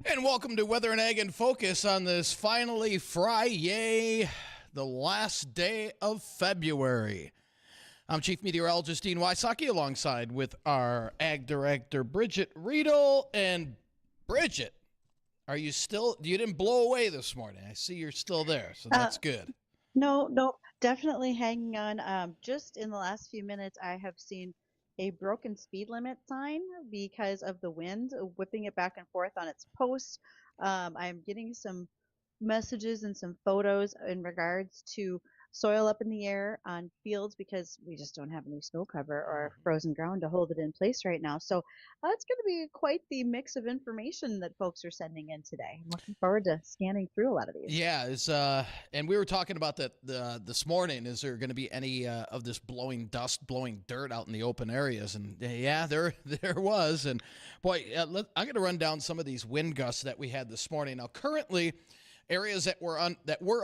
And welcome to Weather and Ag in Focus on this finally Friday, the last day of February. I'm Chief Meteorologist Dean Wysocki alongside with our Ag Director Bridgette Readel. And Bridgette, you didn't blow away this morning. I see you're still there, so Uh, that's good. no, definitely hanging on. Just in the last few minutes, I have seen a broken speed limit sign because of the wind whipping it back and forth on its post. I'm getting some messages and some photos in regards to soil up in the air on fields because we just don't have any snow cover or frozen ground to hold it in place right now. So it's going to be quite the mix of information that folks are sending in today. I'm looking forward to scanning through a lot of these. Yeah, and we were talking about that this morning. Is there going to be any of this blowing dust, blowing dirt out in the open areas? And yeah, there was. And boy, I'm going to run down some of these wind gusts that we had this morning. Now, currently, areas that were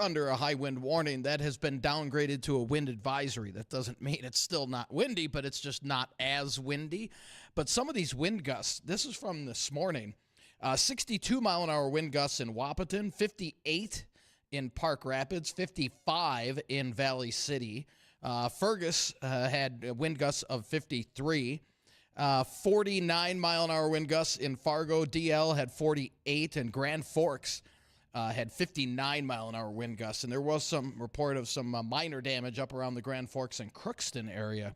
under a high wind warning that has been downgraded to a wind advisory. That doesn't mean it's still not windy, but it's just not as windy. But some of these wind gusts. This is from this morning. 62-mile-an-hour wind gusts in Wahpeton, 58 in Park Rapids, 55 in Valley City. Fergus had wind gusts of 53. 49-mile-an-hour wind gusts in Fargo. DL had 48, and Grand Forks had 59-mile-an-hour wind gusts. And there was some report of some minor damage up around the Grand Forks and Crookston area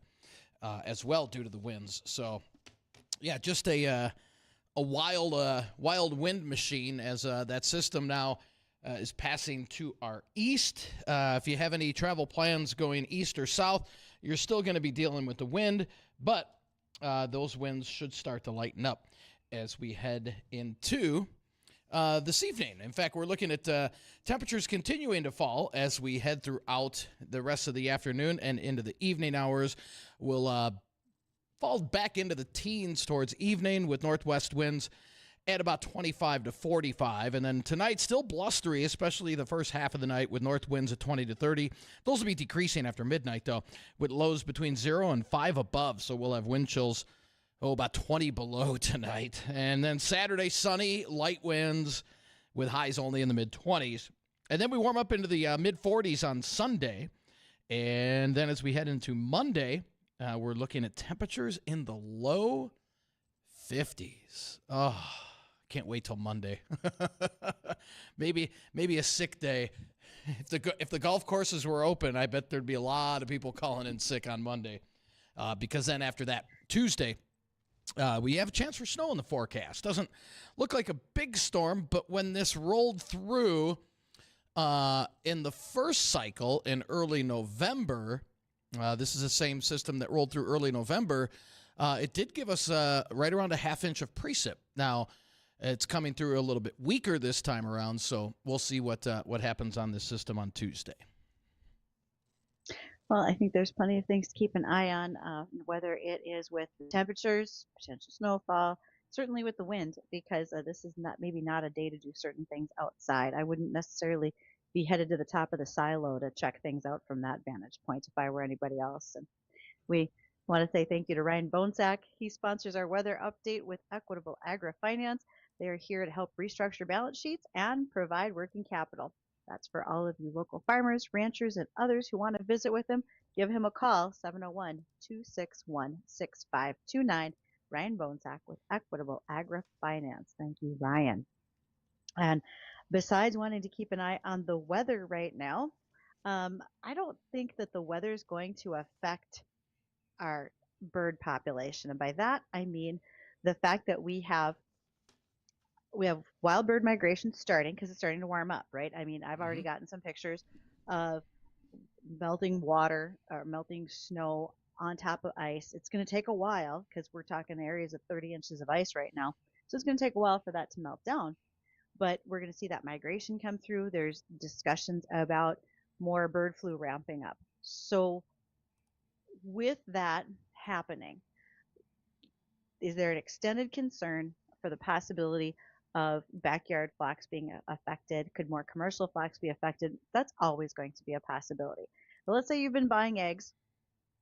as well due to the winds. So, yeah, just a wild wind machine as that system now is passing to our east. If you have any travel plans going east or south, you're still going to be dealing with the wind, but those winds should start to lighten up as we head into this evening. In fact, we're looking at temperatures continuing to fall as we head throughout the rest of the afternoon and into the evening hours. We'll fall back into the teens towards evening with northwest winds at about 25 to 45. And then tonight, still blustery, especially the first half of the night with north winds at 20 to 30. Those will be decreasing after midnight, though, with lows between 0 and 5 above. So we'll have wind chills, about 20 below tonight. And then Saturday, sunny, light winds with highs only in the mid-20s. And then we warm up into the mid-40s on Sunday. And then as we head into Monday, we're looking at temperatures in the low 50s. Oh, can't wait till Monday. maybe a sick day. If the golf courses were open, I bet there'd be a lot of people calling in sick on Monday. Because then after that, Tuesday, we have a chance for snow in the forecast. Doesn't look like a big storm, but when this rolled through in the first cycle in early November, this is the same system that rolled through early November. It did give us right around a half inch of precip. Now, it's coming through a little bit weaker this time around, so we'll see what happens on this system on Tuesday. Well, I think there's plenty of things to keep an eye on, whether it is with temperatures, potential snowfall, certainly with the wind, because this is maybe not a day to do certain things outside. I wouldn't necessarily be headed to the top of the silo to check things out from that vantage point if I were anybody else. And we want to say thank you to Ryan Bonesack. He sponsors our weather update with Equitable Agri-Finance. They are here to help restructure balance sheets and provide working capital. That's for all of you local farmers, ranchers, and others who want to visit with him. Give him a call, 701-261-6529. Ryan Bonesack with Equitable Agri-Finance. Thank you, Ryan. And besides wanting to keep an eye on the weather right now, I don't think that the weather is going to affect our bird population. And by that, I mean the fact that we have wild bird migration starting because it's starting to warm up, right? I mean, I've already gotten some pictures of melting water or melting snow on top of ice. It's going to take a while because we're talking areas of 30 inches of ice right now. So it's going to take a while for that to melt down. But we're going to see that migration come through. There's discussions about more bird flu ramping up. So with that happening, is there an extended concern for the possibility of backyard flocks being affected? Could more commercial flocks be affected? That's always going to be a possibility. But let's say you've been buying eggs,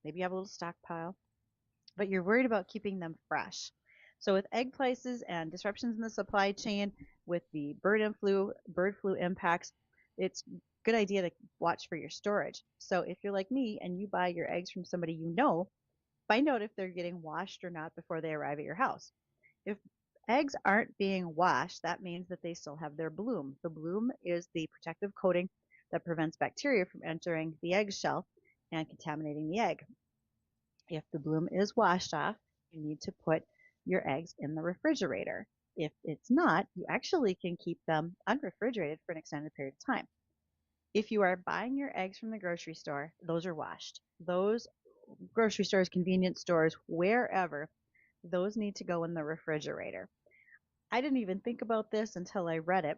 maybe you have a little stockpile, but you're worried about keeping them fresh. So with egg prices and disruptions in the supply chain, with the bird flu impacts, it's a good idea to watch for your storage. So if you're like me and you buy your eggs from somebody you know, find out if they're getting washed or not before they arrive at your house. If eggs aren't being washed, that means that they still have their bloom. The bloom is the protective coating that prevents bacteria from entering the eggshell and contaminating the egg. If the bloom is washed off, you need to put your eggs in the refrigerator. If it's not, you actually can keep them unrefrigerated for an extended period of time. If you are buying your eggs from the grocery store, those are washed. Those grocery stores, convenience stores, wherever, those need to go in the refrigerator. I didn't even think about this until I read it.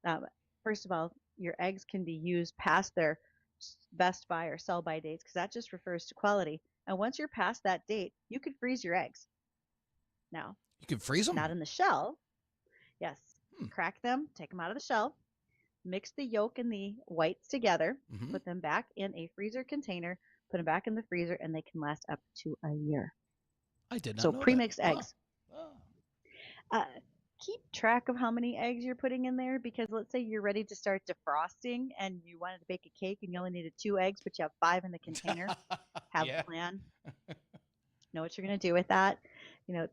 Um, First of all, your eggs can be used past their best by or sell by dates because that just refers to quality. And once you're past that date, you could freeze your eggs. Now, You can freeze them? not in the shell. Yes. Hmm. Crack them, take them out of the shell, mix the yolk and the whites together, put them back in a freezer container, put them back in the freezer, and they can last up to a year. I did not So know pre-mixed that. eggs. Keep track of how many eggs you're putting in there because let's say you're ready to start defrosting and you wanted to bake a cake and you only needed 2 eggs, but you have 5 in the container. Have Yeah. a plan. Know what you're going to do with that.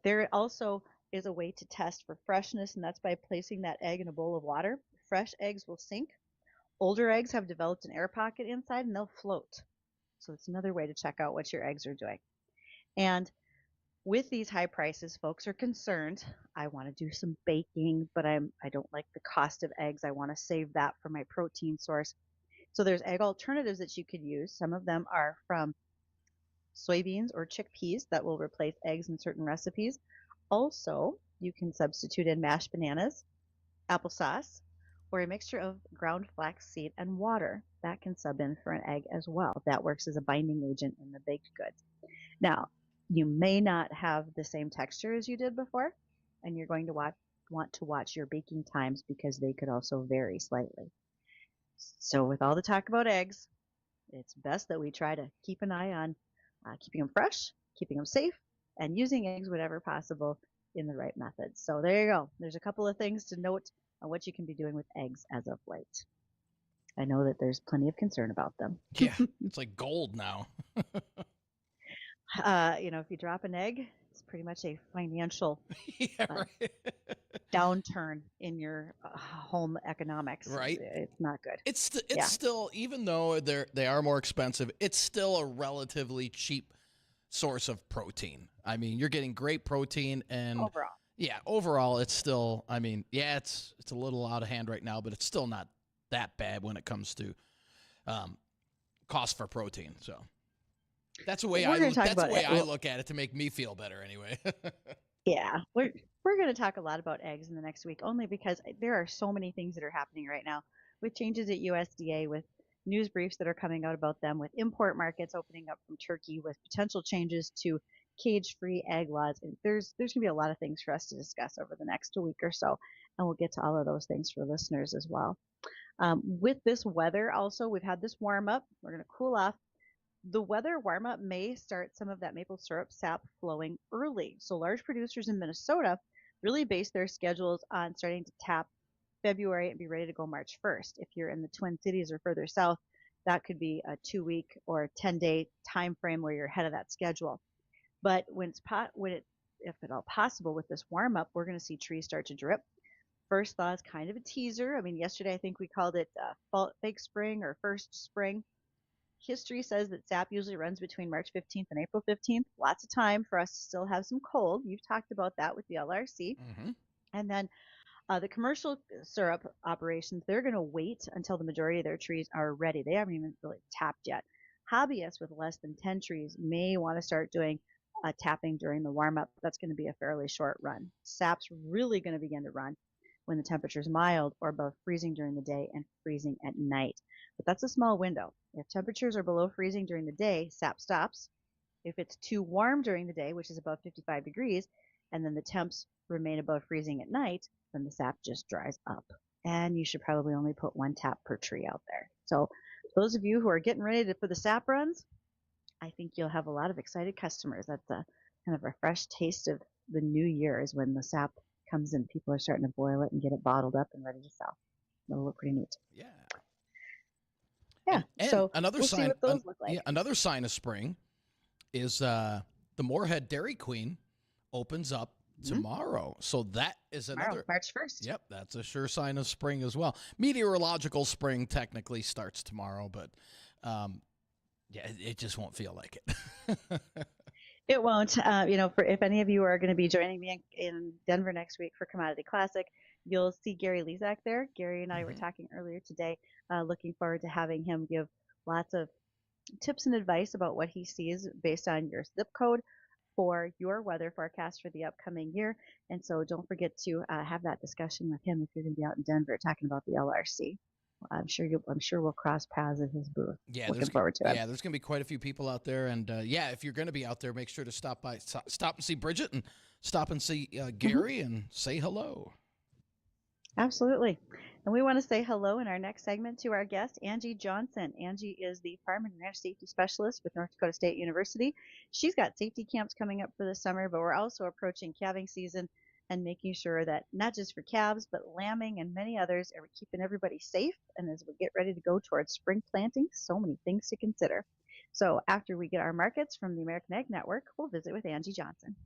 There also is a way to test for freshness, and that's by placing that egg in a bowl of water. Fresh eggs will sink. Older eggs have developed an air pocket inside and they'll float. So it's another way to check out what your eggs are doing. And with these high prices, folks are concerned. I want to do some baking, but I don't like the cost of eggs. I want to save that for my protein source. So there's egg alternatives that you could use. Some of them are from soybeans or chickpeas that will replace eggs in certain recipes. Also, you can substitute in mashed bananas, applesauce, or a mixture of ground flaxseed and water. That can sub in for an egg as well. That works as a binding agent in the baked goods. Now, you may not have the same texture as you did before, and you're going to want to watch your baking times because they could also vary slightly. So with all the talk about eggs, it's best that we try to keep an eye on keeping them fresh, keeping them safe, and using eggs whenever possible in the right methods. So there you go. There's a couple of things to note on what you can be doing with eggs as of late. I know that there's plenty of concern about them. Yeah, it's like gold now. If you drop an egg, it's pretty much a financial Yeah, right. downturn in your home economics. Right. It's not good. It's still, even though they are more expensive, it's still a relatively cheap source of protein. I mean, you're getting great protein, and overall, it's still. I mean, yeah, it's a little out of hand right now, but it's still not that bad when it comes to cost for protein. So that's the way I look at it to make me feel better, anyway. Yeah, we're going to talk a lot about eggs in the next week, only because there are so many things that are happening right now with changes at USDA, with news briefs that are coming out about them, with import markets opening up from Turkey, with potential changes to cage-free egg laws. And there's going to be a lot of things for us to discuss over the next week or so, and we'll get to all of those things for listeners as well. With this weather, also, we've had this warm up. We're going to cool off. The weather warm up may start some of that maple syrup sap flowing early. So large producers in Minnesota really base their schedules on starting to tap February and be ready to go March 1st. If you're in the Twin Cities or further south, that could be a 2-week or 10-day time frame where you're ahead of that schedule. But if at all possible, with this warm up, we're going to see trees start to drip. First thaw is kind of a teaser. I mean, yesterday I think we called it fake spring or first spring. History says that sap usually runs between March 15th and April 15th. Lots of time for us to still have some cold. You've talked about that with the LRC. Mm-hmm. And then the commercial syrup operations, they're going to wait until the majority of their trees are ready. They haven't even really tapped yet. Hobbyists with less than 10 trees may want to start doing tapping during the warm-up. That's going to be a fairly short run. Sap's really going to begin to run when the temperature is mild or above freezing during the day and freezing at night. But that's a small window. If temperatures are below freezing during the day, sap stops. If it's too warm during the day, which is above 55 degrees, and then the temps remain above freezing at night, then the sap just dries up. And you should probably only put 1 tap per tree out there. So those of you who are getting ready for the sap runs, I think you'll have a lot of excited customers. That's a kind of a fresh taste of the new year is when the sap comes in. People are starting to boil it and get it bottled up and ready to sell. It'll look pretty neat. Yeah. Yeah. And So another we'll see sign, what those look like. yeah, another sign of spring is the Moorhead Dairy Queen opens up tomorrow. So that is another March 1st. Yep, that's a sure sign of spring as well. Meteorological spring technically starts tomorrow, but yeah, it just won't feel like it. It won't. For if any of you are going to be joining me in Denver next week for Commodity Classic, you'll see Gary Lezak there. Gary and I were talking earlier today. Looking forward to having him give lots of tips and advice about what he sees based on your zip code for your weather forecast for the upcoming year. And so don't forget to have that discussion with him if you're going to be out in Denver talking about the LRC. I'm sure we'll cross paths at his booth. Yeah, looking forward to it. Yeah, there's going to be quite a few people out there, and yeah, if you're going to be out there, make sure to stop and see Bridgette, and stop and see Gary, and say hello. Absolutely. And we want to say hello in our next segment to our guest, Angie Johnson. Angie is the Farm and Ranch Safety Specialist with North Dakota State University. She's got safety camps coming up for the summer, but we're also approaching calving season and making sure that not just for calves, but lambing and many others, are keeping everybody safe. And as we get ready to go towards spring planting, so many things to consider. So after we get our markets from the American Ag Network, we'll visit with Angie Johnson.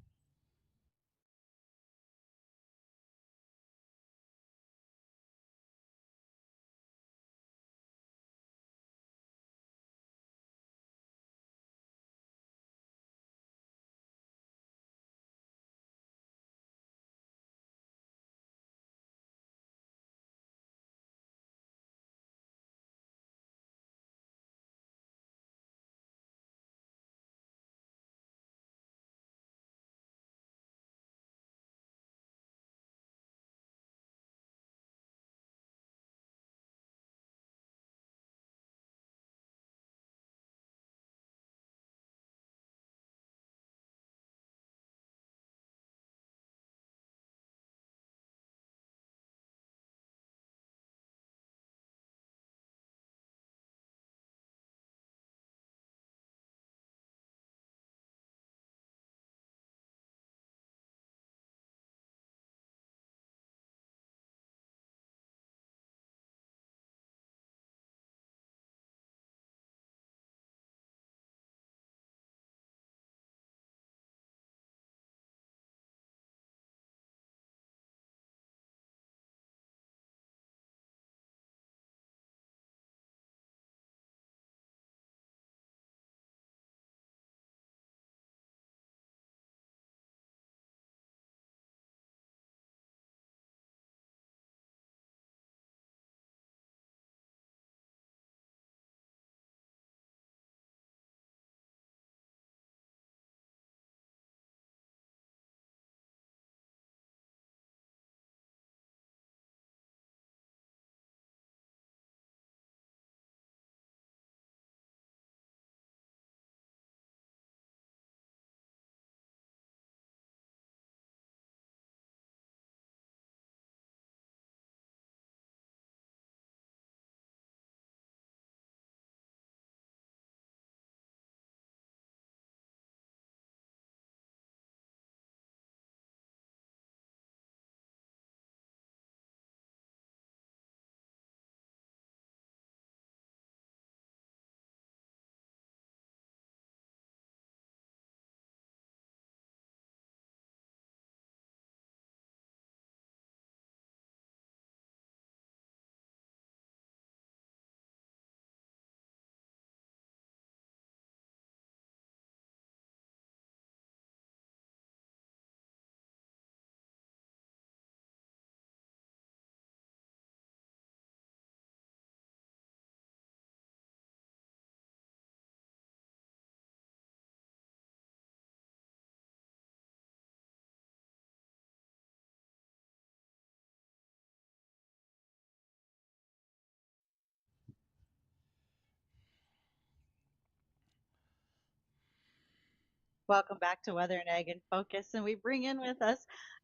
Welcome back to Weather and Ag in Focus. And we bring in with us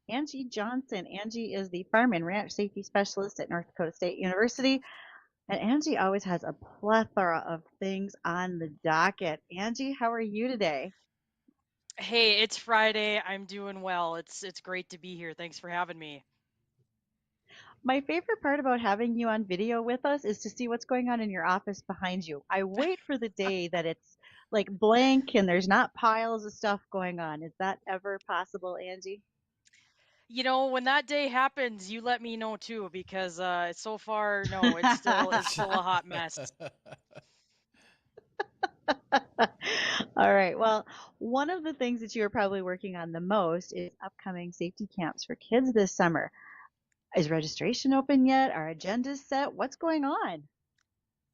Angie Johnson. Angie is the Farm and Ranch Safety Specialist at North Dakota State University. And Angie always has a plethora of things on the docket. Angie, how are you today? Hey, it's Friday. I'm doing well. It's great to be here. Thanks for having me. My favorite part about having you on video with us is to see what's going on in your office behind you. I wait for the day that it's like blank and there's not piles of stuff going on. Is that ever possible, Angie? When that day happens, you let me know too, because so far, no, it's still a hot mess. All right. Well, one of the things that you are probably working on the most is upcoming safety camps for kids this summer. Is registration open yet? Are agendas set? What's going on?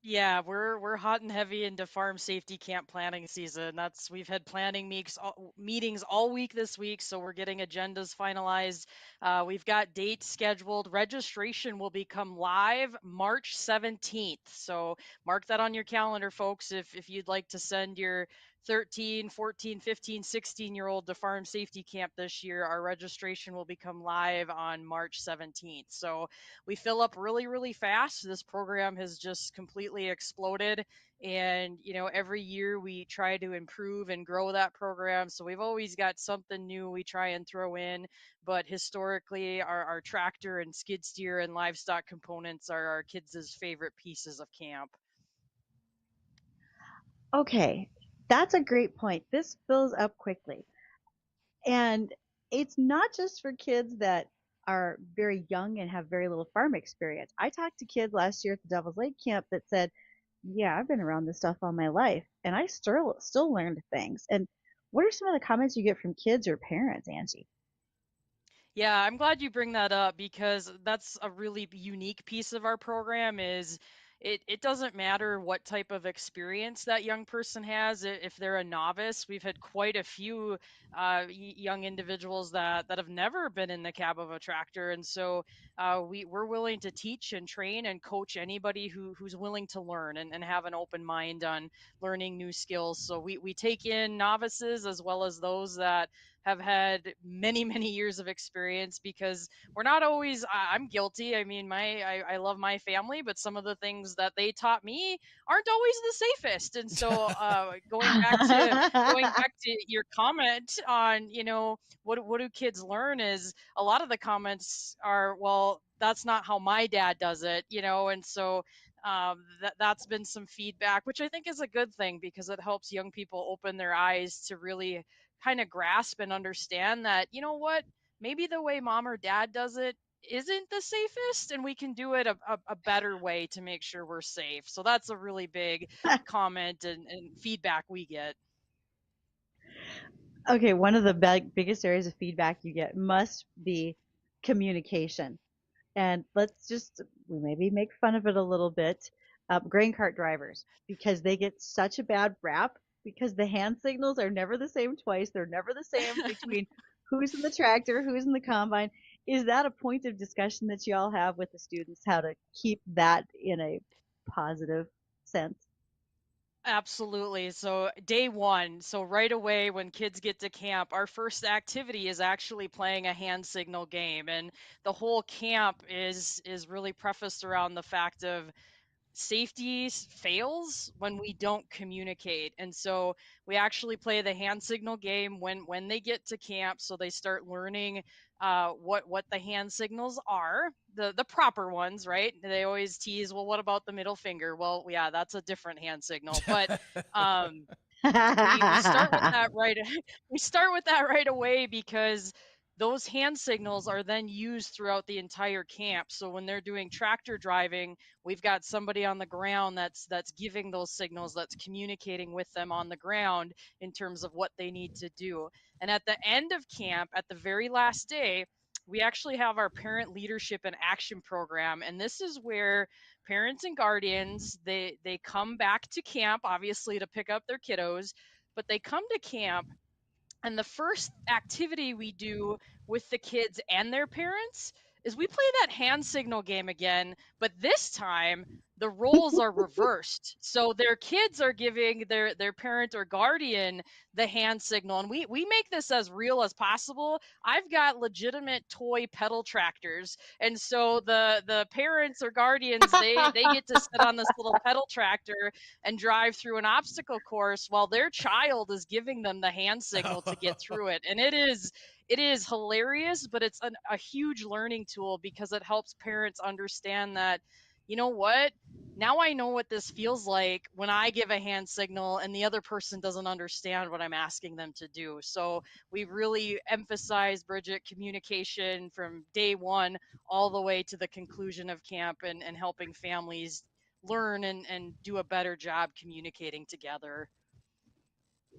Yeah, we're hot and heavy into farm safety camp planning season. We've had meetings all week this week, so we're getting agendas finalized. We've got dates scheduled. Registration will become live March 17th. So mark that on your calendar, folks, if you'd like to send your 13, 14, 15, 16-year-old to farm safety camp this year. Our registration will become live on March 17th. So we fill up really, really fast. This program has just completely exploded. And, every year we try to improve and grow that program. So we've always got something new we try and throw in. But historically, our tractor and skid steer and livestock components are our kids' favorite pieces of camp. Okay, that's a great point. This fills up quickly. And it's not just for kids that are very young and have very little farm experience. I talked to kids last year at the Devil's Lake camp that said, "Yeah, I've been around this stuff all my life, and I still learned things." And what are some of the comments you get from kids or parents, Angie? Yeah, I'm glad you bring that up because that's a really unique piece of our program is it doesn't matter what type of experience that young person has. If they're a novice, we've had quite a few young individuals that have never been in the cab of a tractor, and so we're willing to teach and train and coach anybody who's willing to learn and have an open mind on learning new skills. So we take in novices as well as those that have had many many years of experience because we're not always I'm guilty. I mean, I love my family, but some of the things that they taught me aren't always the safest. And so going back to your comment on, what do kids learn is a lot of the comments are, well, that's not how my dad does it, and so that's been some feedback, which I think is a good thing because it helps young people open their eyes to really kind of grasp and understand that, what, maybe the way mom or dad does it isn't the safest, and we can do it a better way to make sure we're safe. So that's a really big comment and feedback we get. Okay, one of the biggest areas of feedback you get must be communication. And let's just maybe make fun of it a little bit. Grain cart drivers, because they get such a bad rap because the hand signals are never the same twice. They're never the same between who's in the tractor, who's in the combine. Is that a point of discussion that you all have with the students, how to keep that in a positive sense? Absolutely. So day one, so right away when kids get to camp, our first activity is actually playing a hand signal game, and the whole camp is really prefaced around the fact of safety fails when we don't communicate. And so we actually play the hand signal game when they get to camp, so they start learning what the hand signals are, the proper ones, right? They always tease, well, what about the middle finger? Well, yeah, that's a different hand signal. But um we start with that right we start with that right away because those hand signals are then used throughout the entire camp. So when they're doing tractor driving, we've got somebody on the ground that's giving those signals, that's communicating with them on the ground in terms of what they need to do. And at the end of camp, at the very last day, we actually have our parent leadership and action program, and this is where parents and guardians, they come back to camp obviously to pick up their kiddos, but they come to camp, and the first activity we do with the kids and their parents is we play that hand signal game again, but this time the roles are reversed. So their kids are giving their parent or guardian the hand signal, and we make this as real as possible. I've got legitimate toy pedal tractors, and so the parents or guardians, they get to sit on this little pedal tractor and drive through an obstacle course while their child is giving them the hand signal to get through it. And it is hilarious, but it's a huge learning tool because it helps parents understand that, you know what? Now I know what this feels like when I give a hand signal and the other person doesn't understand what I'm asking them to do. So we really emphasize, Bridgette, communication from day one all the way to the conclusion of camp, and helping families learn and do a better job communicating together.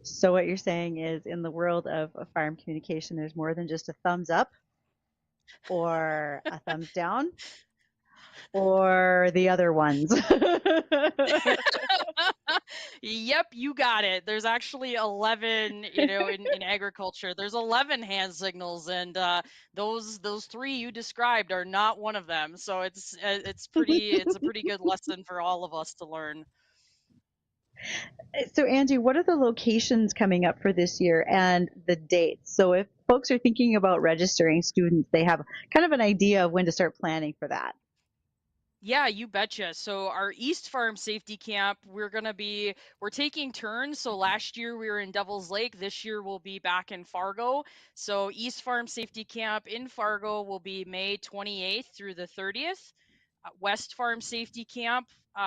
So what you're saying is, in the world of farm communication, there's more than just a thumbs up or a thumbs down or the other ones. Yep, you got it. There's actually 11, in agriculture. There's 11 hand signals, and those three you described are not one of them. So it's a pretty good lesson for all of us to learn. So, Angie, what are the locations coming up for this year and the dates? So, if folks are thinking about registering students, they have kind of an idea of when to start planning for that. Yeah, you betcha. So our East Farm Safety Camp, we're taking turns. So last year we were in Devil's Lake. This year we'll be back in Fargo. So East Farm Safety Camp in Fargo will be May 28th through the 30th. West Farm Safety Camp,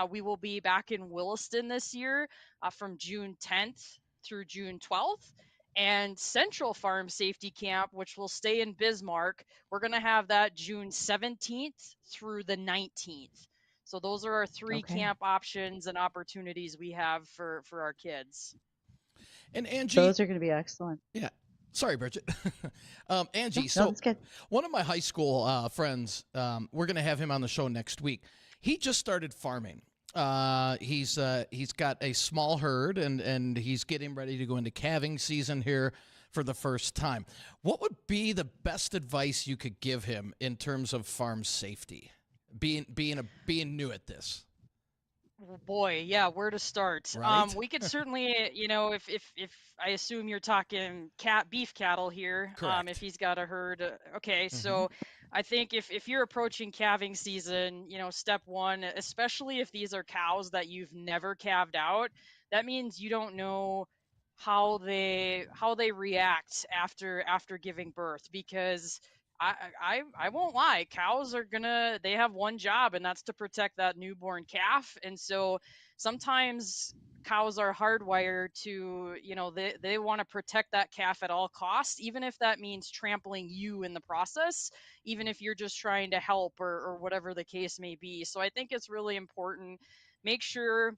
we will be back in Williston this year, from June 10th through June 12th. And Central Farm Safety Camp, which will stay in Bismarck, we're going to have that June 17th through the 19th. So those are our three Okay. camp options and opportunities we have for our kids. And Angie, Those are going to be excellent. yeah. Sorry, Bridgette. No, Angie, no, so that's good. one of my high school friends, we're going to have him on the show next week. He just started farming. He's got a small herd, and he's getting ready to go into calving season here for the first time. What would be the best advice you could give him in terms of farm safety, being new at this? Oh, boy, yeah, where to start? Right? We could certainly, if I assume you're talking beef cattle here, if Correct. he's got a herd. Okay, Mm-hmm. so I think if you're approaching calving season, step one, especially if these are cows that you've never calved out, that means you don't know how they react after giving birth, because I won't lie. Cows they have one job, and that's to protect that newborn calf. And so sometimes cows are hardwired to, they want to protect that calf at all costs, even if that means trampling you in the process, even if you're just trying to help, or whatever the case may be. So I think it's really important. Make sure,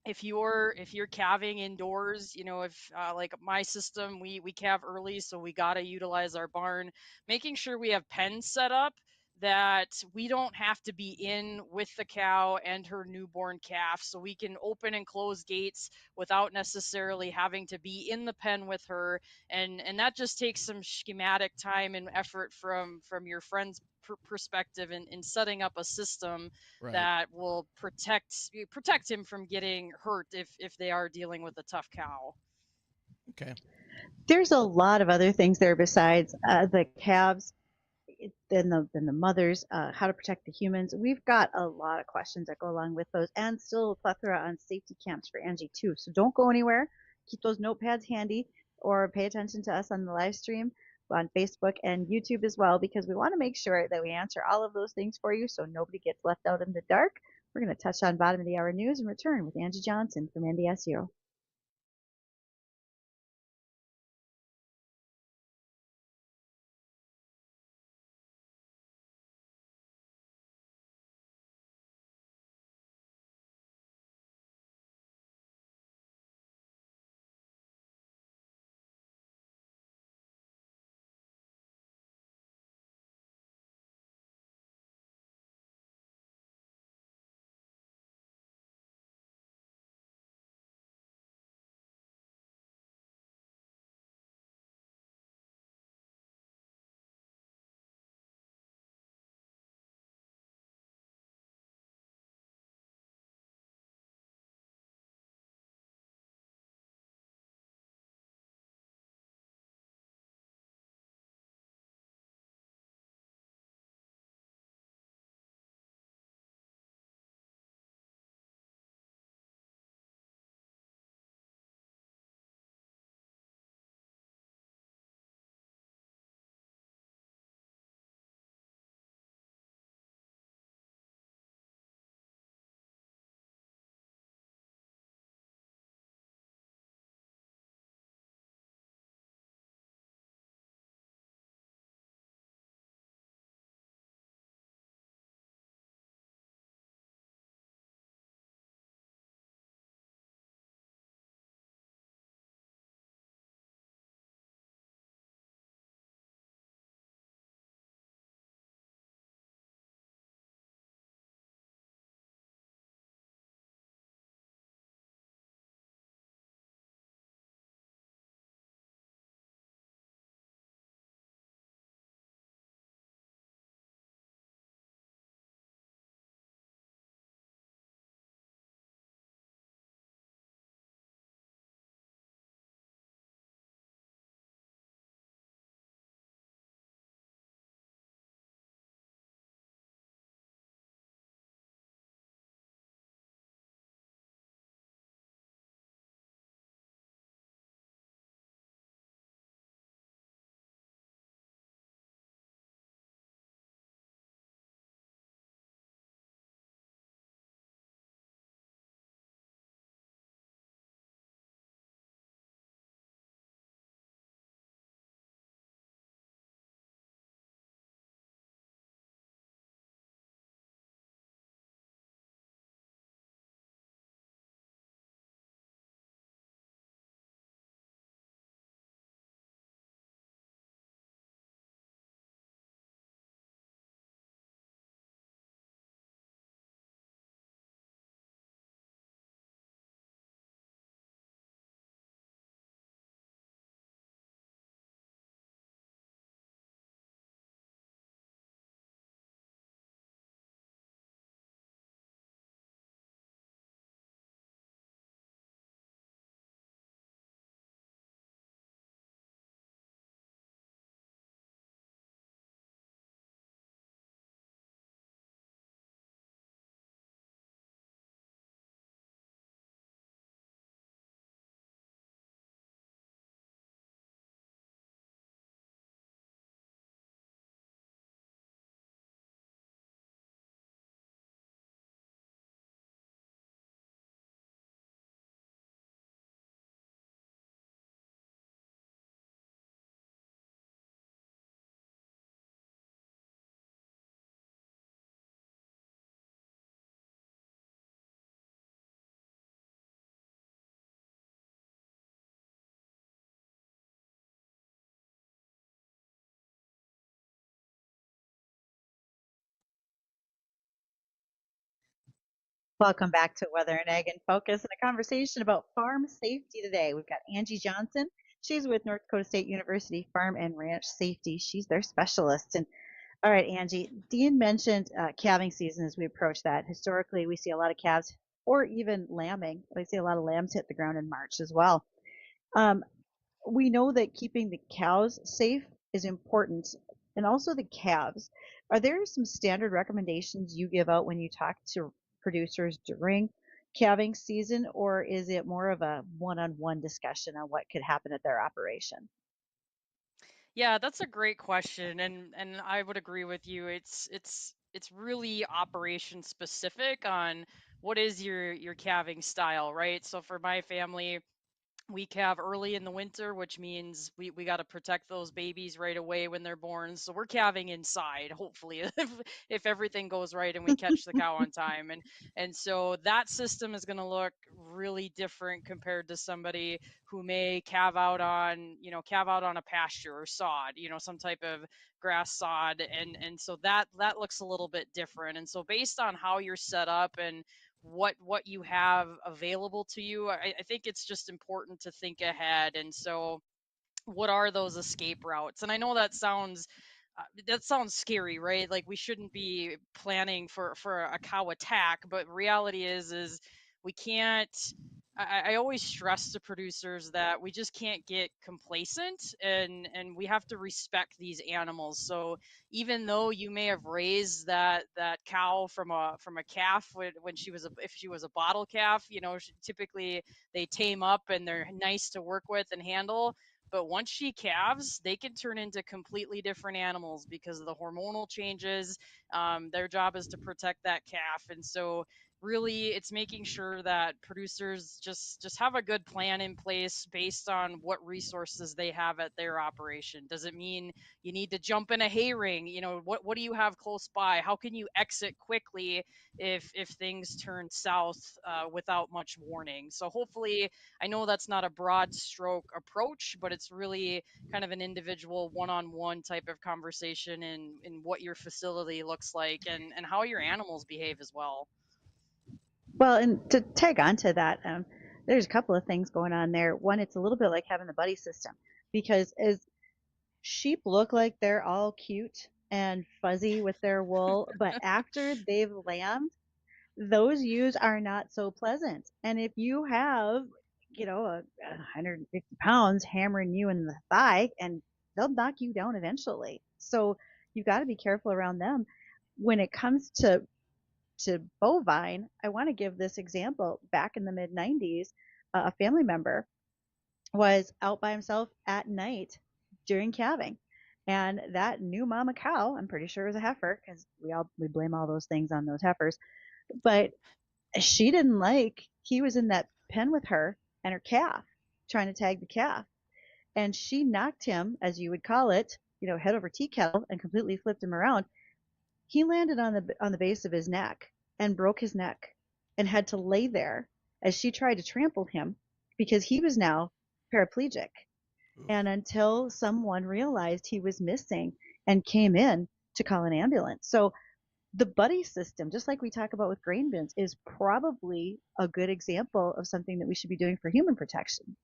if you're calving indoors, if like my system, we calve early, so we got to utilize our barn, making sure we have pens set up that we don't have to be in with the cow and her newborn calf, so we can open and close gates without necessarily having to be in the pen with her. And that just takes some schematic time and effort from your friend's perspective, in setting up a system Right. that will protect him from getting hurt if they are dealing with a tough cow. Okay. There's a lot of other things there besides the calves, then the mothers, how to protect the humans. We've got a lot of questions that go along with those, and still a plethora on safety camps for Angie too. So don't go anywhere. Keep those notepads handy, or pay attention to us on the live stream on Facebook and YouTube as well, because we want to make sure that we answer all of those things for you so nobody gets left out in the dark. We're going to touch on bottom of the hour news and return with Angie Johnson from NDSU. Welcome back to Weather and Ag in Focus and a conversation about farm safety today. We've got Angie Johnson. She's with North Dakota State University Farm and Ranch Safety. She's their specialist. And all right, Angie, Dean mentioned calving season as we approach that. Historically, we see a lot of calves or even lambing. We see a lot of lambs hit the ground in March as well. Um, we know that keeping the cows safe is important and also the calves. Are there some standard recommendations you give out when you talk to producers during calving season, or is it more of a one-on-one discussion on what could happen at their operation? Yeah, that's a great question, and I would agree with you. It's really operation specific on what is your calving style, right? So for my family, we calve early in the winter, which means we got to protect those babies right away when they're born. So we're calving inside, hopefully, if everything goes right and we catch the cow on time. And so that system is going to look really different compared to somebody who may calve out on a pasture or sod, some type of grass sod. And so that looks a little bit different. And so based on how you're set up and what you have available to you, I think it's just important to think ahead. And so what are those escape routes? And I know that sounds scary, right? Like we shouldn't be planning for a cow attack, but reality is we can't. I always stress to producers that we just can't get complacent, and we have to respect these animals. So even though you may have raised that cow from a calf when she was if she was a bottle calf, typically they tame up and they're nice to work with and handle. But once she calves, they can turn into completely different animals because of the hormonal changes. Their job is to protect that calf, and so really it's making sure that producers just have a good plan in place based on what resources they have at their operation. Does it mean you need to jump in a hay ring? What do you have close by? How can you exit quickly if things turn south without much warning? So hopefully, I know that's not a broad stroke approach, but it's really kind of an individual one-on-one type of conversation in what your facility looks like and how your animals behave as well. Well, and to tag on to that, there's a couple of things going on there. One, it's a little bit like having the buddy system because as sheep look like they're all cute and fuzzy with their wool, but after they've lambed, those ewes are not so pleasant. And if you have, 150 pounds hammering you in the thigh, and they'll knock you down eventually. So you've got to be careful around them. When it comes to bovine, I want to give this example. Back in the mid 90s, a family member was out by himself at night during calving. And that new mama cow, I'm pretty sure it was a heifer because we blame all those things on those heifers, but she didn't like he was in that pen with her and her calf trying to tag the calf, and she knocked him, as you would call it, head over tea kettle, and completely flipped him around. He landed on the base of his neck and broke his neck and had to lay there as she tried to trample him because he was now paraplegic. And until someone realized he was missing and came in to call an ambulance. So the buddy system, just like we talk about with grain bins, is probably a good example of something that we should be doing for human protection.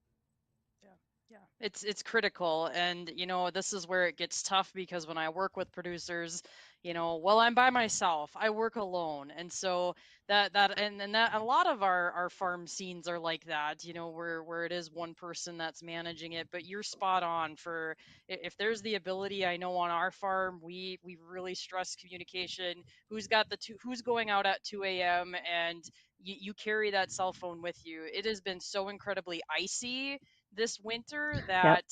Yeah, yeah. It's critical, and this is where it gets tough because when I work with producers, well, I'm by myself. I work alone, and so that a lot of our farm scenes are like that. Where it is one person that's managing it, but you're spot on for if there's the ability. I know on our farm we really stress communication. Who's going out at 2 a.m. and you carry that cell phone with you. It has been so incredibly icy this winter Yep. that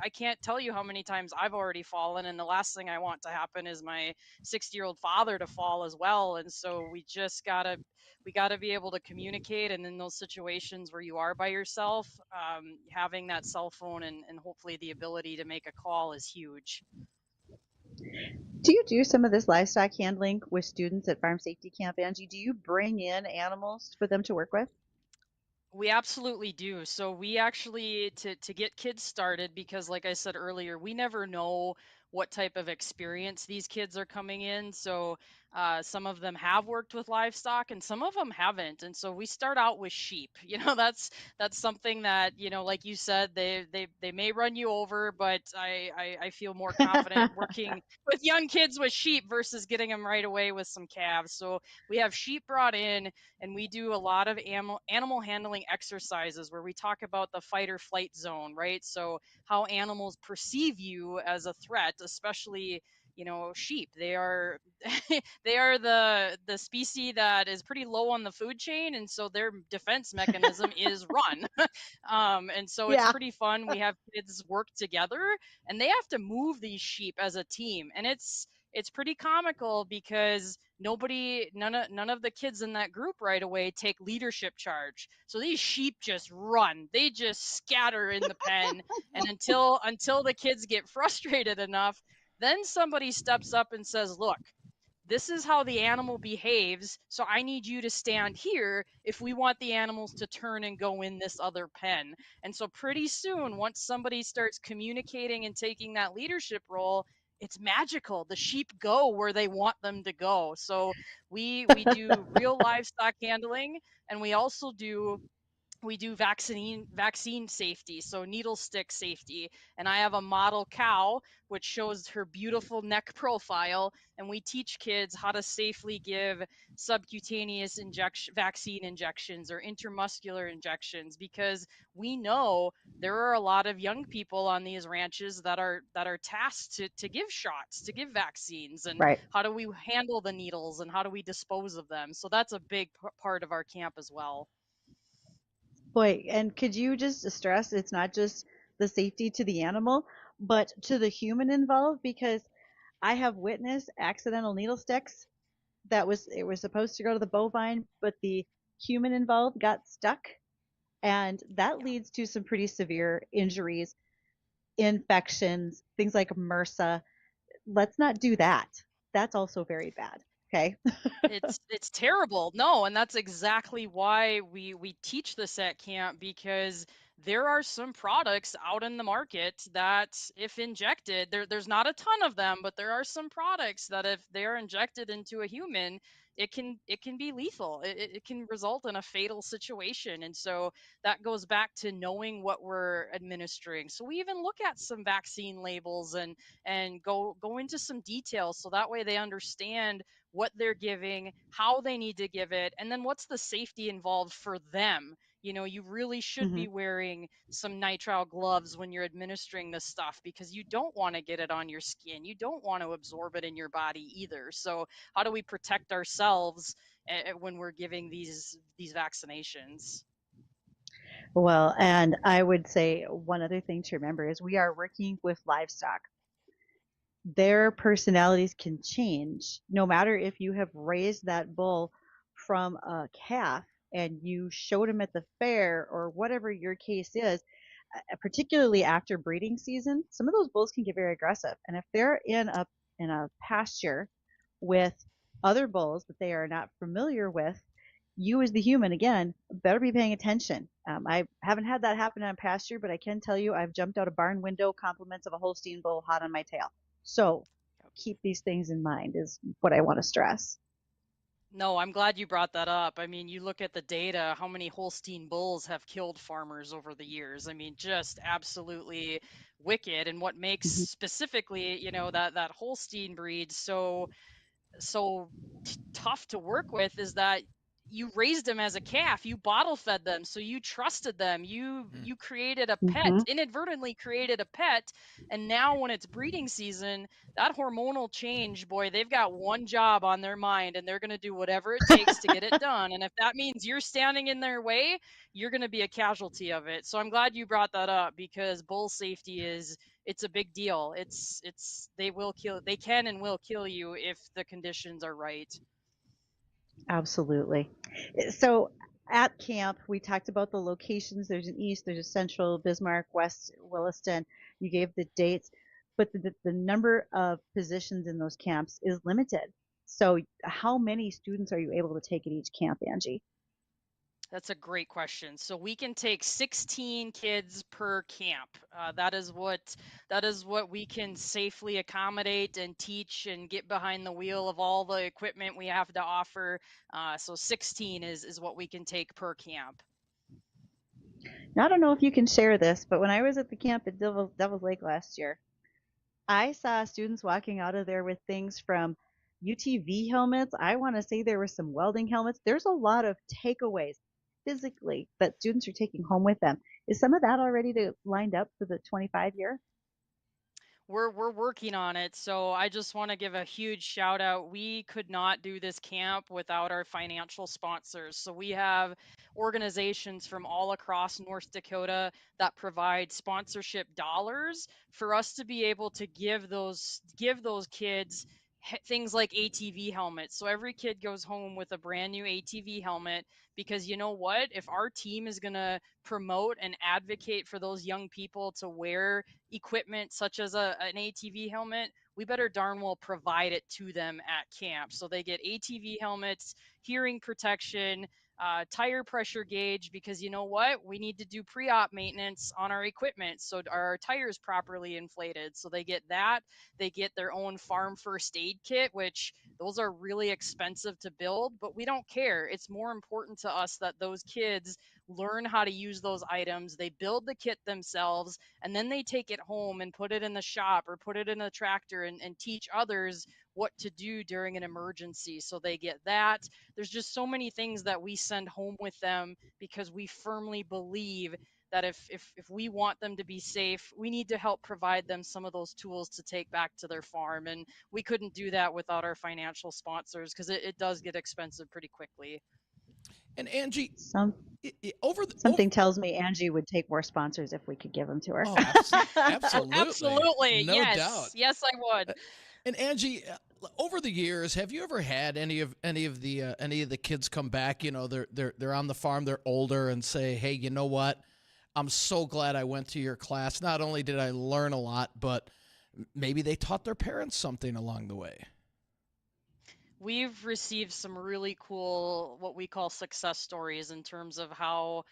I can't tell you how many times I've already fallen, and the last thing I want to happen is my 60-year-old father to fall as well. And so we gotta be able to communicate, and in those situations where you are by yourself, having that cell phone and hopefully the ability to make a call is huge. Do you do some of this livestock handling with students at Farm Safety Camp, Angie? Do you bring in animals for them to work with? We absolutely do. So we actually to get kids started because like I said earlier, we never know what type of experience these kids are coming in. So Some of them have worked with livestock and some of them haven't. And so we start out with sheep. That's something that, like you said, they may run you over, but I feel more confident working with young kids with sheep versus getting them right away with some calves. So we have sheep brought in, and we do a lot of animal handling exercises where we talk about the fight or flight zone, right? So how animals perceive you as a threat, especially sheep. They are they are the species that is pretty low on the food chain, and so their defense mechanism is run. And so it's Yeah. pretty fun. We have kids work together, and they have to move these sheep as a team, and it's pretty comical because none of the kids in that group right away take leadership charge. So these sheep just run. They just scatter in the pen, and until the kids get frustrated enough, then somebody steps up and says, "Look, this is how the animal behaves, so I need you to stand here if we want the animals to turn and go in this other pen." And so pretty soon, once somebody starts communicating and taking that leadership role, it's magical. The sheep go where they want them to go. So we do real livestock handling, and we do vaccine safety, so needle stick safety. And I have a model cow which shows her beautiful neck profile, and we teach kids how to safely give subcutaneous vaccine injections or intermuscular injections, because we know there are a lot of young people on these ranches that are tasked to give shots, to give vaccines. And Right. how do we handle the needles and how do we dispose of them? So that's a big part of our camp as well. Boy, and could you just stress it's not just the safety to the animal, but to the human involved? Because I have witnessed accidental needle sticks it was supposed to go to the bovine, but the human involved got stuck, and that Yeah. leads to some pretty severe injuries, infections, things like MRSA. Let's not do that. That's also very bad. Okay. It's terrible. No, and that's exactly why we teach this at camp, because there are some products out in the market that if injected, there's not a ton of them, but there are some products that if they are injected into a human, it can be lethal. It can result in a fatal situation. And so that goes back to knowing what we're administering. So we even look at some vaccine labels and go into some details so that way they understand what they're giving, how they need to give it, and then what's the safety involved for them. You really should Hmm. be wearing some nitrile gloves when you're administering this stuff, because you don't want to get it on your skin. You don't want to absorb it in your body either. So, how do we protect ourselves when we're giving these vaccinations? Well, and I would say one other thing to remember is we are working with livestock. Their personalities can change no matter if you have raised that bull from a calf and you showed him at the fair or whatever your case is. Particularly after breeding season, some of those bulls can get very aggressive, and if they're in a pasture with other bulls that they are not familiar with, you as the human again better be paying attention. I haven't had that happen on pasture, but I can tell you I've jumped out a barn window, compliments of a Holstein bull hot on my tail. So keep these things in mind is what I want to stress. No, I'm glad you brought that up. I mean, you look at the data, how many Holstein bulls have killed farmers over the years. I mean, just absolutely wicked. And what makes Mhm. specifically, that Holstein breed so tough to work with is that you raised them as a calf, you bottle fed them, so you trusted them, you Mm. you created a pet, Mhm. inadvertently created a pet. And now when it's breeding season, that hormonal change, boy, they've got one job on their mind, and they're going to do whatever it takes to get it done. And if that means you're standing in their way, you're going to be a casualty of it. So I'm glad you brought that up, because bull safety it's a big deal. They can and will kill you if the conditions are right. Absolutely. So at camp, we talked about the locations. There's an east, there's a central, Bismarck, west, Williston. You gave the dates, but the number of positions in those camps is limited. So how many students are you able to take at each camp, Angie? That's a great question. So we can take 16 kids per camp. That is what we can safely accommodate and teach and get behind the wheel of all the equipment we have to offer. So 16 is what we can take per camp. Now, I don't know if you can share this, but when I was at the camp at Devil's Lake last year, I saw students walking out of there with things from UTV helmets. I want to say there were some welding helmets. There's a lot of takeaways physically that students are taking home with them. Is some of that already lined up for the 25 year? We're working on it. So I just want to give a huge shout out. We could not do this camp without our financial sponsors. So we have organizations from all across North Dakota that provide sponsorship dollars for us to be able to give those kids things like ATV helmets. So every kid goes home with a brand new ATV helmet, because you know what? If our team is going to promote and advocate for those young people to wear equipment such as an ATV helmet, we better darn well provide it to them at camp. So they get ATV helmets, hearing protection, tire pressure gauge, because you know what? We need to do pre-op maintenance on our equipment so our tires properly inflated. So they get that. They get their own farm first aid kit, which those are really expensive to build, but we don't care. It's more important to us that those kids learn how to use those items. They build the kit themselves, and then they take it home and put it in the shop or put it in a tractor and teach others what to do during an emergency. So they get that. There's just so many things that we send home with them, because we firmly believe that if we want them to be safe, we need to help provide them some of those tools to take back to their farm. And we couldn't do that without our financial sponsors, because it does get expensive pretty quickly. And Angie, Some over the over. Something tells me Angie would take more sponsors if we could give them to her. Oh, Oh, absolutely, absolutely. no doubt. Yes, I would. And Angie, over the years, have you ever had any of the kids come back? You know, they're on the farm, they're older, and say, "Hey, you know what? I'm so glad I went to your class. Not only did I learn a lot, but maybe they taught their parents something along the way." We've received some really cool, what we call success stories, in terms of how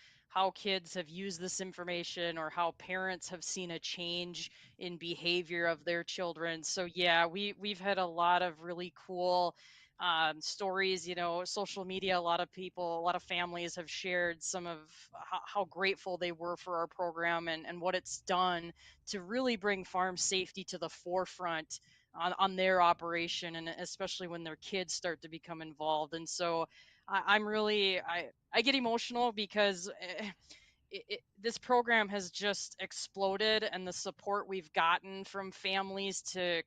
kids have used this information, or how parents have seen a change in behavior of their children. So yeah, we've had a lot of really cool stories. Social media, a lot of people, a lot of families have shared some of how grateful they were for our program, and what it's done to really bring farm safety to the forefront on their operation, and especially when their kids start to become involved. And so I get emotional, because this program has just exploded, and the support we've gotten from families to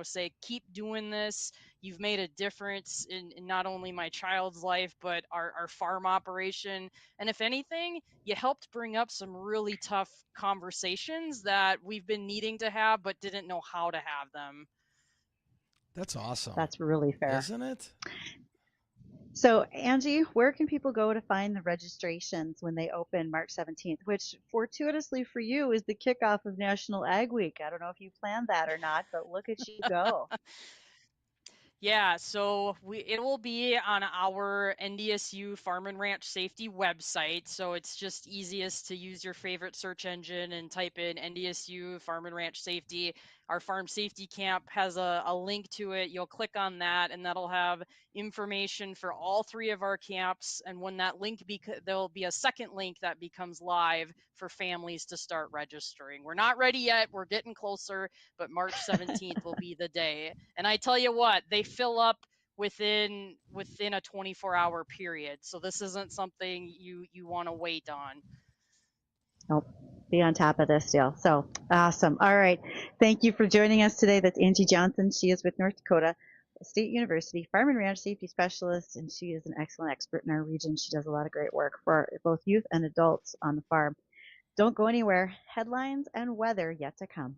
say, keep doing this. You've made a difference in not only my child's life, but our farm operation. And if anything, you helped bring up some really tough conversations that we've been needing to have but didn't know how to have them. That's awesome, That's really fair. isn't it? So, Angie, where can people go to find the registrations when they open March 17th, which fortuitously for you is the kickoff of National Ag Week? I don't know if you planned that or not, but look at you go. Yeah, so it will be on our NDSU Farm and Ranch Safety website. So it's just easiest to use your favorite search engine and type in NDSU Farm and Ranch Safety. Our farm safety camp has a link to it. You'll click on that, and that'll have information for all three of our camps. And when that link there'll be a second link that becomes live for families to start registering. We're not ready yet. We're getting closer, but March 17th will be the day. And I tell you what, they fill up within a 24-hour period. So this isn't something you want to wait on. Nope. Be on top of this deal. So awesome. All right. Thank you for joining us today. That's Angie Johnson. She is with North Dakota State University Farm and Ranch Safety Specialist, and she is an excellent expert in our region. She does a lot of great work for both youth and adults on the farm. Don't go anywhere. Headlines and weather yet to come.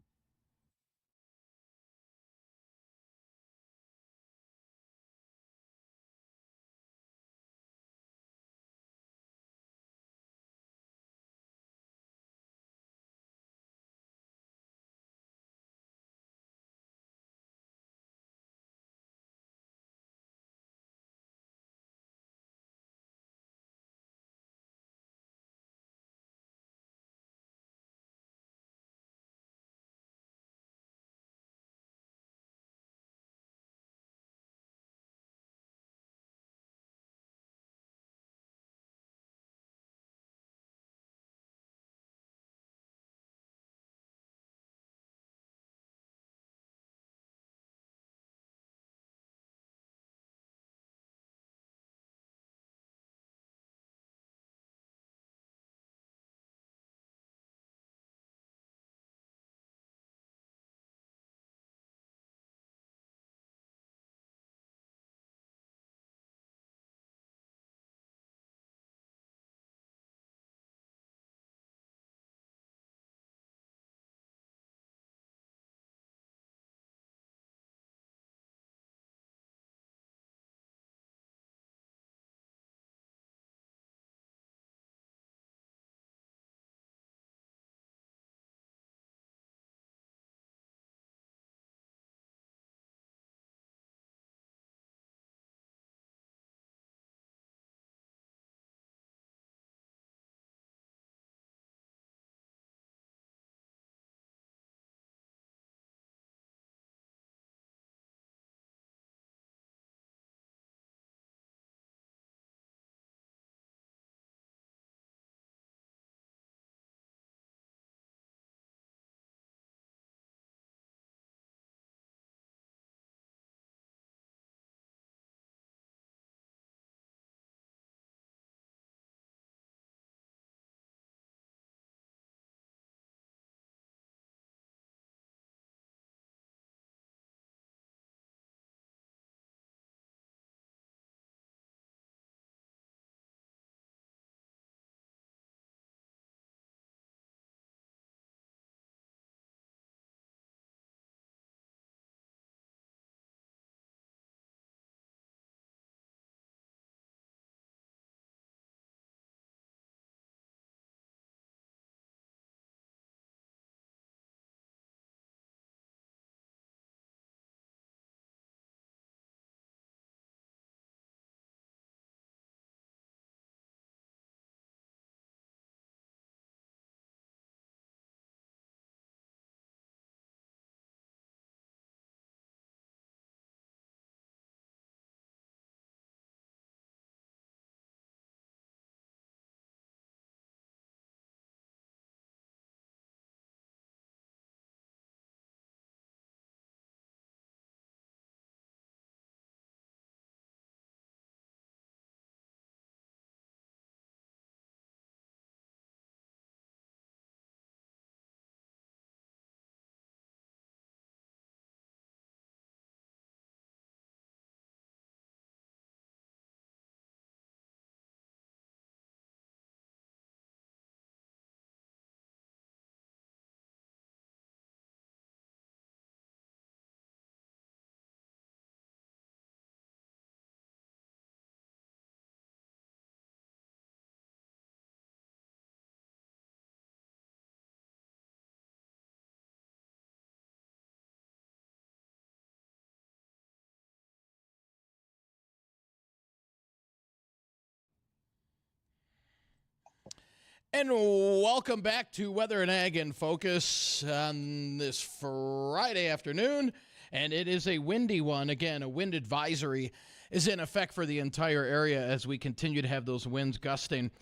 And welcome back to Weather and Ag in Focus on this Friday afternoon. And it is a windy one. Again, a wind advisory is in effect for the entire area as we continue to have those winds gusting.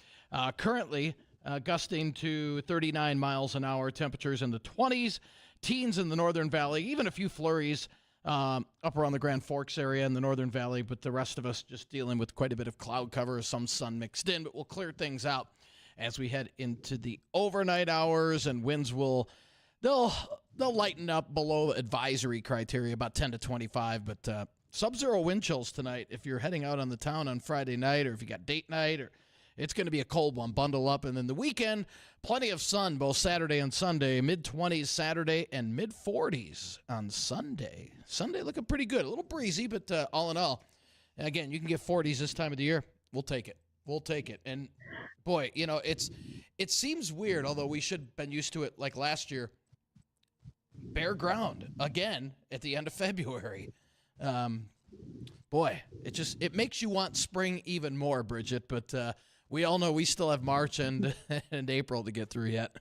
Currently, gusting to 39 miles an hour, temperatures in the 20s, teens in the Northern Valley, even a few flurries up around the Grand Forks area in the Northern Valley, but the rest of us just dealing with quite a bit of cloud cover, some sun mixed in, but we'll clear things out as we head into the overnight hours, and winds they'll lighten up below advisory criteria, about 10 to 25, but sub-zero wind chills tonight if you're heading out on the town on Friday night, or if you got date night, or it's going to be a cold one. Bundle up. And then the weekend, plenty of sun both Saturday and Sunday, mid-20s Saturday and mid-40s on Sunday. Sunday looking pretty good, a little breezy, but all in all, again, you can get 40s this time of the year. We'll take it. We'll take it. And boy, it seems weird, although we should have been used to it like last year. Bare ground again at the end of February. Boy, it makes you want spring even more, Bridgette. But we all know we still have March and April to get through yet.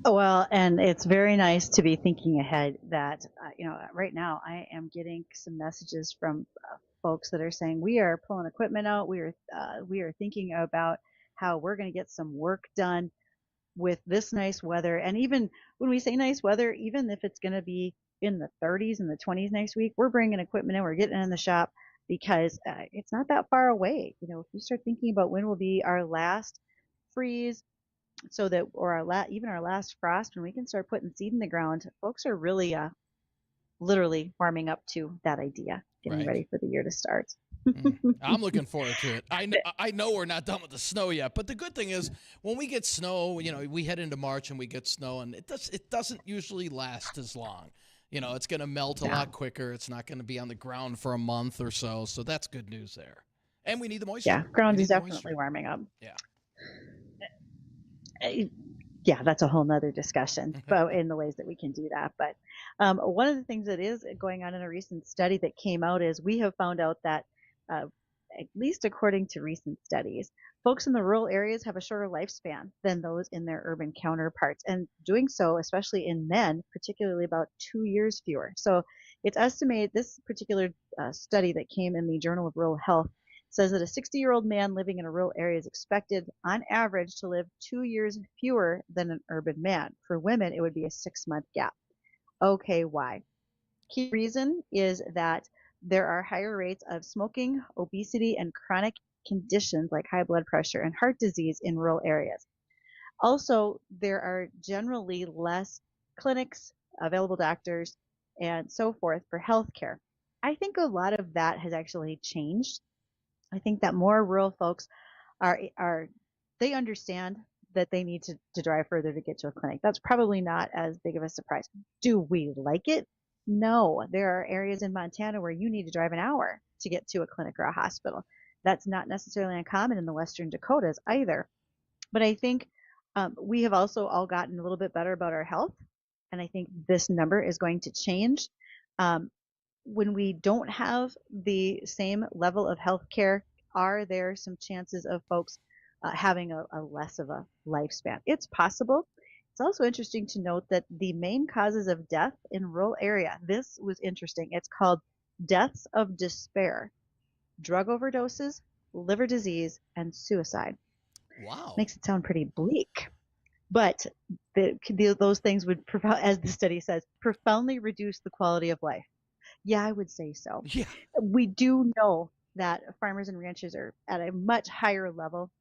Well, and it's very nice to be thinking ahead that, right now I am getting some messages from folks that are saying we are pulling equipment out. We are thinking about how we're going to get some work done with this nice weather. And even when we say nice weather, even if it's going to be in the 30s and the 20s next week, we're bringing equipment in, we're getting it in the shop because it's not that far away. If you start thinking about when will be our last freeze, so that, or even our last frost, when we can start putting seed in the ground, folks are really literally warming up to that idea, getting ready for the year to start. I'm looking forward to it. I know we're not done with the snow yet, but the good thing is when we get snow, we head into March and we get snow, and it doesn't usually last as long. It's going to melt a lot quicker. It's not going to be on the ground for a month or so. So that's good news there. And we need the moisture. Yeah, ground is definitely warming up. Yeah. Yeah, that's a whole nother discussion but in the ways that we can do that. But one of the things that is going on in a recent study that came out is we have found out that, at least according to recent studies, folks in the rural areas have a shorter lifespan than those in their urban counterparts, and doing so, especially in men, particularly about 2 years fewer. So it's estimated, this particular study that came in the Journal of Rural Health says that a 60-year-old man living in a rural area is expected, on average, to live 2 years fewer than an urban man. For women, it would be a 6-month gap. Okay, why? Key reason is that there are higher rates of smoking, obesity, and chronic conditions like high blood pressure and heart disease in rural areas. Also, there are generally less clinics, available doctors, and so forth for healthcare. I think a lot of that has actually changed. I think that more rural folks they understand that they need to drive further to get to a clinic. That's probably not as big of a surprise. Do we like it? No. There are areas in Montana where you need to drive an hour to get to a clinic or a hospital. That's not necessarily uncommon in the Western Dakotas either. But I think we have also all gotten a little bit better about our health, and I think this number is going to change. When we don't have the same level of health care, are there some chances of folks having a less of a lifespan? It's possible. It's also interesting to note that the main causes of death in rural area, this was interesting. It's called deaths of despair, drug overdoses, liver disease, and suicide. Wow. Makes it sound pretty bleak. But those things would, as the study says, profoundly reduce the quality of life. Yeah, I would say so. Yeah. We do know that farmers and ranchers are at a much higher level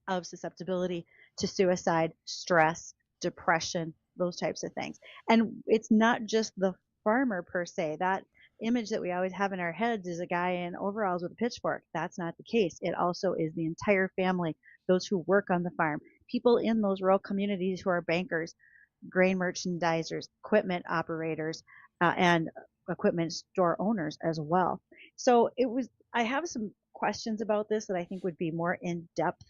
of susceptibility to suicide, stress, depression, those types of things. And it's not just the farmer per se. That image that we always have in our heads is a guy in overalls with a pitchfork. That's not the case. It also is the entire family, those who work on the farm, people in those rural communities who are bankers, grain merchandisers, equipment operators, and equipment store owners as well. So I have some questions about this that I think would be more in depth,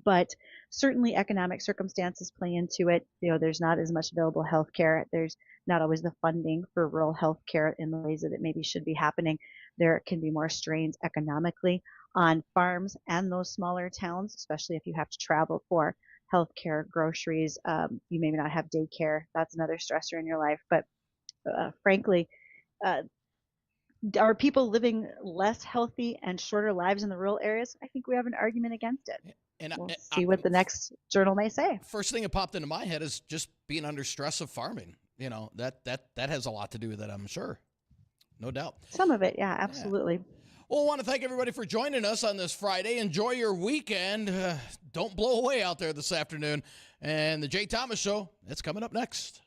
but certainly economic circumstances play into it. There's not as much available health care. There's not always the funding for rural health care in the ways that it maybe should be happening. There can be more strains economically on farms and those smaller towns, especially if you have to travel for healthcare, groceries. You may not have daycare. That's another stressor in your life. But frankly, are people living less healthy and shorter lives in the rural areas? I think we have an argument against it. And We'll see what the next journal may say. First thing that popped into my head is just being under stress of farming. You know, that has a lot to do with it, I'm sure. No doubt. Some of it, yeah, absolutely. Yeah. Well, I want to thank everybody for joining us on this Friday. Enjoy your weekend. Don't blow away out there this afternoon. And the Jay Thomas Show, it's coming up next.